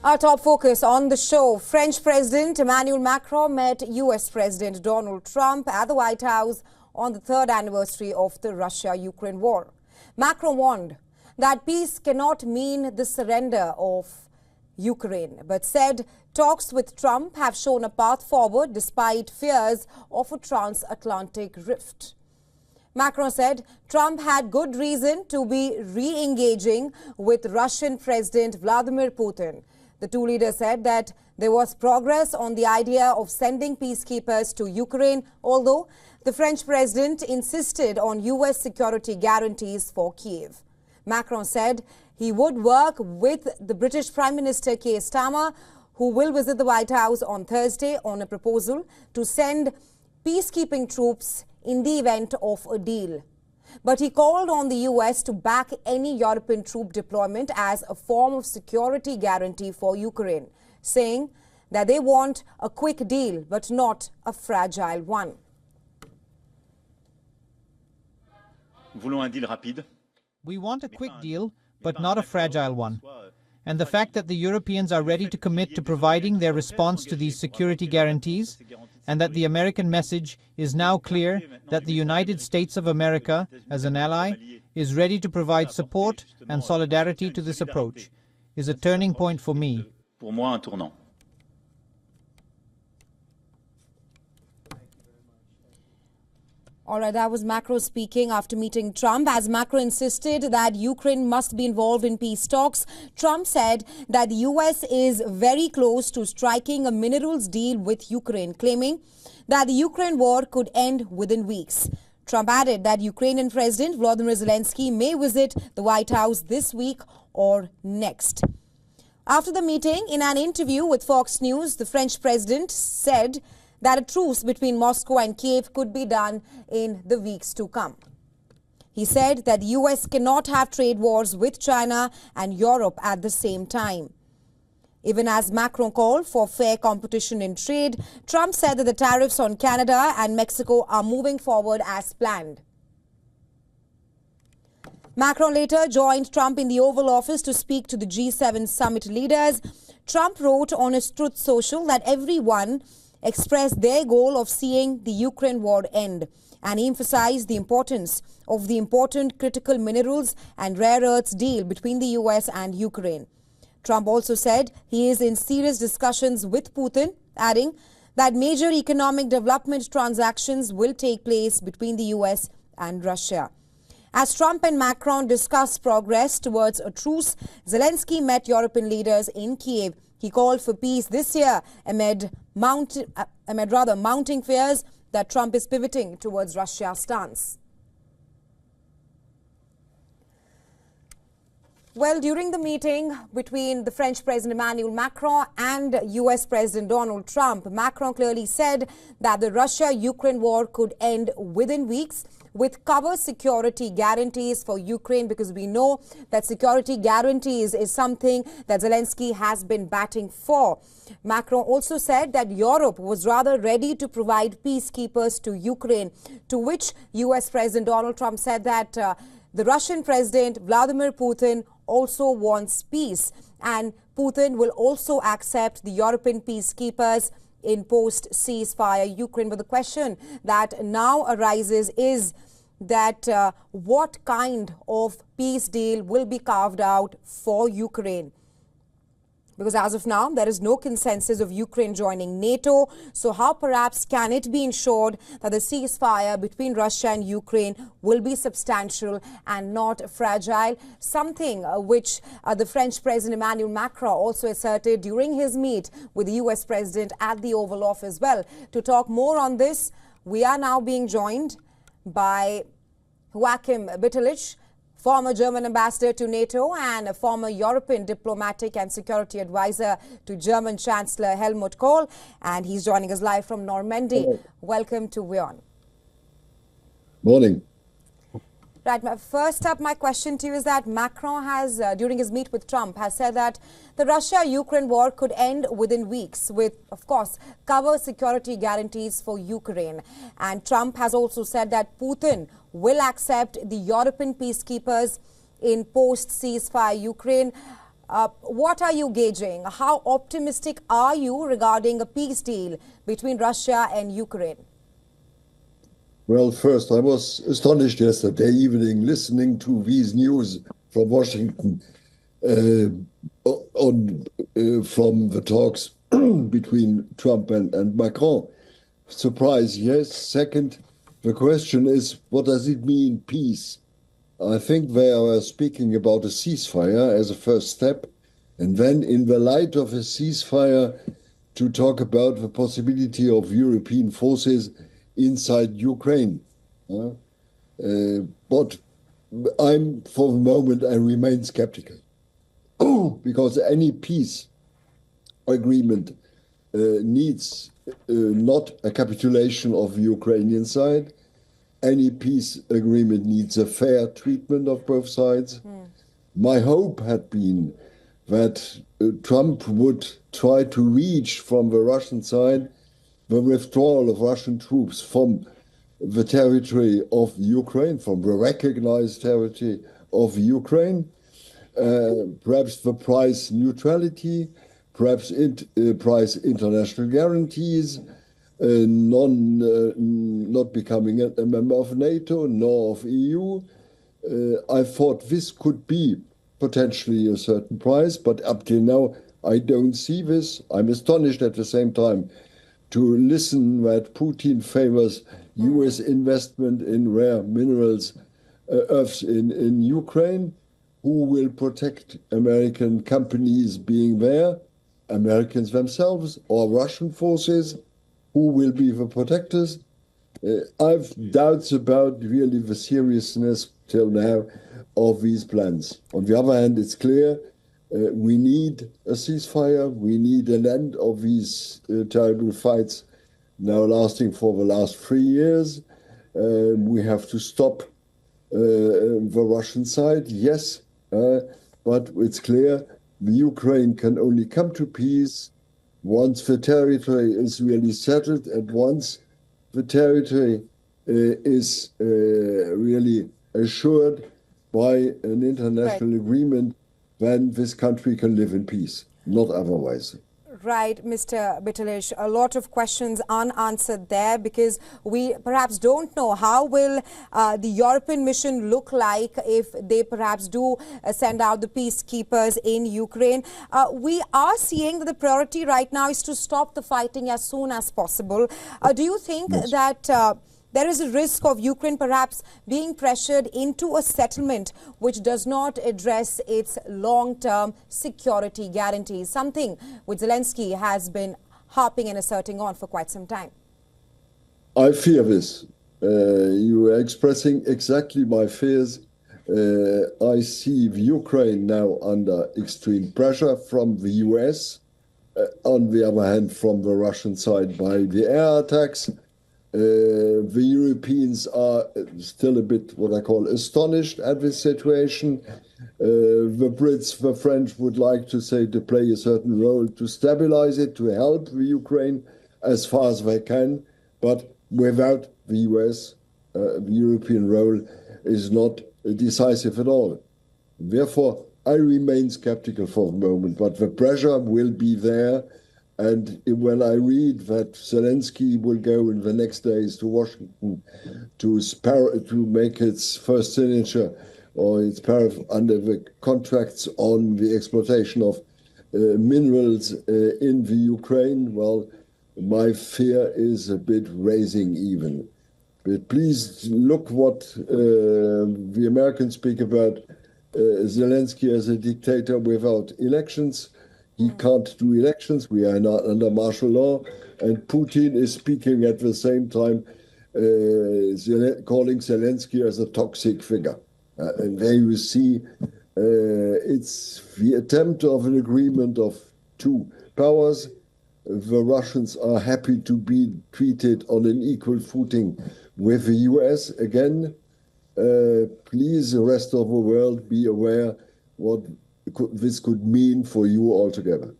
Our top focus on the show, French President Emmanuel Macron met US President Donald Trump at the White House on the third anniversary of the Russia-Ukraine war. Macron warned that peace cannot mean the surrender of Ukraine, but said talks with Trump have shown a path forward despite fears of a transatlantic rift. Macron said Trump had good reason to be re-engaging with Russian President Vladimir Putin. The two leaders said that there was progress on the idea of sending peacekeepers to Ukraine, although the French president insisted on US security guarantees for Kyiv. Macron said he would work with the British Prime Minister Keir Starmer, who will visit the White House on Thursday, on a proposal to send peacekeeping troops in the event of a deal. But he called on the US to back any European troop deployment as a form of security guarantee for Ukraine, saying that they want a quick deal but not a fragile one. We want a quick deal but not a fragile one. And the fact that the Europeans are ready to commit to providing their response to these security guarantees, and that the American message is now clear that the United States of America, as an ally, is ready to provide support and solidarity to this approach, is a turning point for me. All right, that was Macron speaking after meeting Trump. As Macron insisted that Ukraine must be involved in peace talks, Trump said that the US is very close to striking a minerals deal with Ukraine, claiming that the Ukraine war could end within weeks. Trump added that Ukrainian President Volodymyr Zelensky may visit the White House this week or next. After the meeting, in an interview with Fox News, the French president said that a truce between Moscow and Kyiv could be done in the weeks to come. He said that the US cannot have trade wars with China and Europe at the same time. Even as Macron called for fair competition in trade, Trump said that the tariffs on Canada and Mexico are moving forward as planned. Macron later joined Trump in the Oval Office to speak to the G7 summit leaders. Trump wrote on his Truth Social that everyone expressed their goal of seeing the Ukraine war end, and he emphasized the importance of the important critical minerals and rare earths deal between the US and Ukraine. Trump also said he is in serious discussions with Putin, adding that major economic development transactions will take place between the US and Russia. As Trump and Macron discussed progress towards a truce, Zelensky met European leaders in Kyiv. He called for peace this year amid mounting fears that Trump is pivoting towards Russia's stance. Well, during the meeting between the French President Emmanuel Macron and US President Donald Trump, Macron clearly said that the Russia-Ukraine war could end within weeks with cover security guarantees for Ukraine, because we know that security guarantees is something that Zelensky has been batting for. Macron also said that Europe was rather ready to provide peacekeepers to Ukraine, to which US President Donald Trump said that the Russian President Vladimir Putin also wants peace, and Putin will also accept the European peacekeepers in post-ceasefire Ukraine. But the question that now arises is that what kind of peace deal will be carved out for Ukraine? Because as of now, there is no consensus of Ukraine joining NATO. So how perhaps can it be ensured that the ceasefire between Russia and Ukraine will be substantial and not fragile? Something which the French President Emmanuel Macron also asserted during his meet with the US President at the Oval Office. Well, to talk more on this, we are now being joined by Joachim Bitterlich, former German ambassador to NATO and a former European diplomatic and security advisor to German Chancellor Helmut Kohl. And he's joining us live from Normandy. Hello. Welcome to WION. Morning. Right. First up, my question to you is that Macron has, during his meet with Trump, has said that the Russia-Ukraine war could end within weeks with, of course, cover security guarantees for Ukraine. And Trump has also said that Putin will accept the European peacekeepers in post-ceasefire Ukraine. What are you gauging? How optimistic are you regarding a peace deal between Russia and Ukraine? Well, first, I was astonished yesterday evening listening to these news from Washington from the talks between Trump and Macron. Surprise, yes. Second, the question is, what does it mean, peace? I think they are speaking about a ceasefire as a first step, and then in the light of a ceasefire to talk about the possibility of European forces inside Ukraine. But I'm, for the moment, I remain skeptical. Because any peace agreement needs not a capitulation of the Ukrainian side. Any peace agreement needs a fair treatment of both sides. My hope had been that Trump would try to reach from the Russian side the withdrawal of Russian troops from the territory of Ukraine, from the recognized territory of Ukraine, perhaps the price neutrality, perhaps price international guarantees, not becoming a member of NATO nor of EU. I thought this could be potentially a certain price, but up till now I don't see this. I'm astonished at the same time to listen that Putin favors US investment in rare minerals, earths in Ukraine. Who will protect American companies being there? Americans themselves or Russian forces? Who will be the protectors? I've doubts about really the seriousness till now of these plans. On the other hand, it's clear we need a ceasefire. We need an end of these terrible fights now lasting for the last 3 years. We have to stop the Russian side, yes, but it's clear the Ukraine can only come to peace once the territory is really settled and once the territory is really assured by an international agreement, then this country can live in peace, not otherwise. Right, Mr. Bitterlich, a lot of questions unanswered there because we perhaps don't know how will the European mission look like if they perhaps do send out the peacekeepers in Ukraine. We are seeing that the priority right now is to stop the fighting as soon as possible. Do you think that there is a risk of Ukraine perhaps being pressured into a settlement which does not address its long-term security guarantees, something which Zelensky has been harping and asserting on for quite some time? I fear this. You are expressing exactly my fears. I see Ukraine now under extreme pressure from the US, on the other hand from the Russian side by the air attacks. The Europeans are still a bit what I call astonished at this situation. The Brits, the French would like to say to play a certain role to stabilize it, to help the Ukraine as far as they can. But without the US, the European role is not decisive at all. Therefore, I remain skeptical for the moment, but the pressure will be there. And when I read that Zelensky will go in the next days to Washington to make its first signature or its paragraph under the contracts on the exploitation of minerals in the Ukraine, well, my fear is a bit raising even. But please look what the Americans speak about Zelensky as a dictator without elections. He can't do elections. We are not under martial law. And Putin is speaking at the same time, calling Zelensky as a toxic figure. And there you see it's the attempt of an agreement of two powers. The Russians are happy to be treated on an equal footing with the US. Again, please, the rest of the world, be aware what this could mean for you altogether.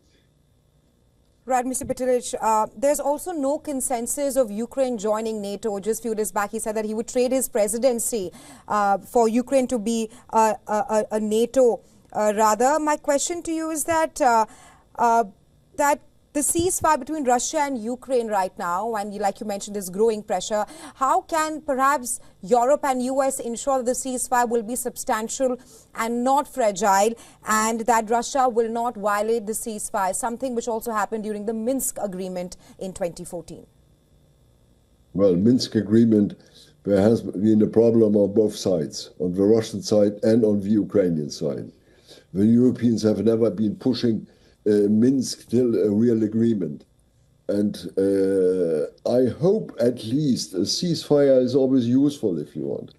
Right, Mr. Bitterlich, there's also no consensus of Ukraine joining NATO. Just a few days back, he said that he would trade his presidency for Ukraine to be a NATO rather, my question to you is that that the ceasefire between Russia and Ukraine right now, and like you mentioned, there's growing pressure. How can perhaps Europe and US ensure that the ceasefire will be substantial and not fragile, and that Russia will not violate the ceasefire, something which also happened during the Minsk agreement in 2014? Well, Minsk agreement, there has been a problem on both sides, on the Russian side and on the Ukrainian side. The Europeans have never been pushing Minsk till a real agreement. And I hope at least a ceasefire is always useful if you want.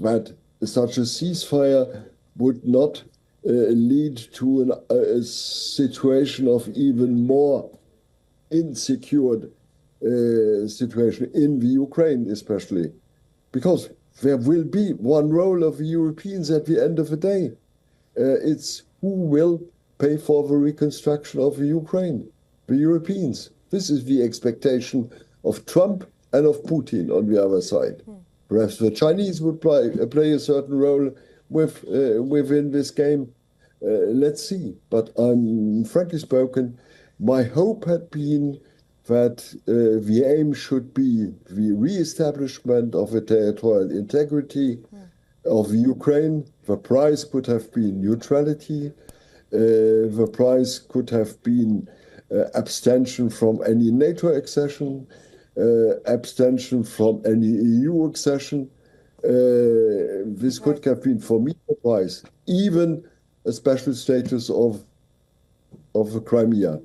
But such a ceasefire would not lead to a situation of even more insecure situation in the Ukraine, especially. Because there will be one role of the Europeans at the end of the day. It's who will pay for the reconstruction of the Ukraine? The Europeans. This is the expectation of Trump and of Putin on the other side. Perhaps the Chinese would play a certain role within this game. Let's see. But frankly spoken, my hope had been that the aim should be the re-establishment of the territorial integrity of Ukraine. The price could have been neutrality. The price could have been abstention from any NATO accession, abstention from any EU accession. This could have been, for me, the price. Even a special status of the Crimea.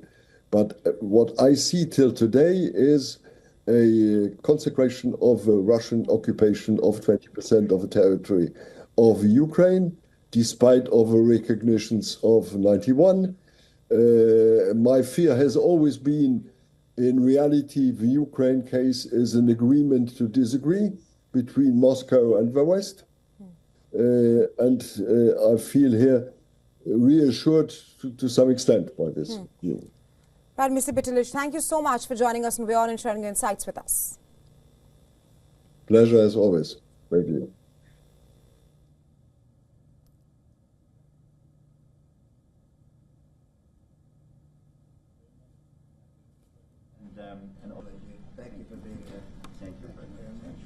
But what I see till today is a consecration of a Russian occupation of 20% of the territory of Ukraine, despite of the recognitions of 91. My fear has always been, in reality, the Ukraine case is an agreement to disagree between Moscow and the West. And I feel here reassured to some extent by this view. Right, Mr. Bitterlich, thank you so much for joining us on WION and sharing your insights with us. Pleasure as always. Thank you. Thank you for being here. Thank you very much.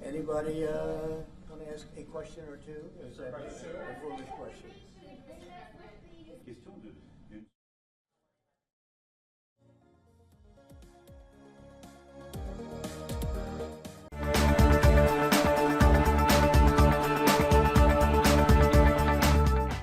Anybody want to ask a question or two? Is that a foolish question?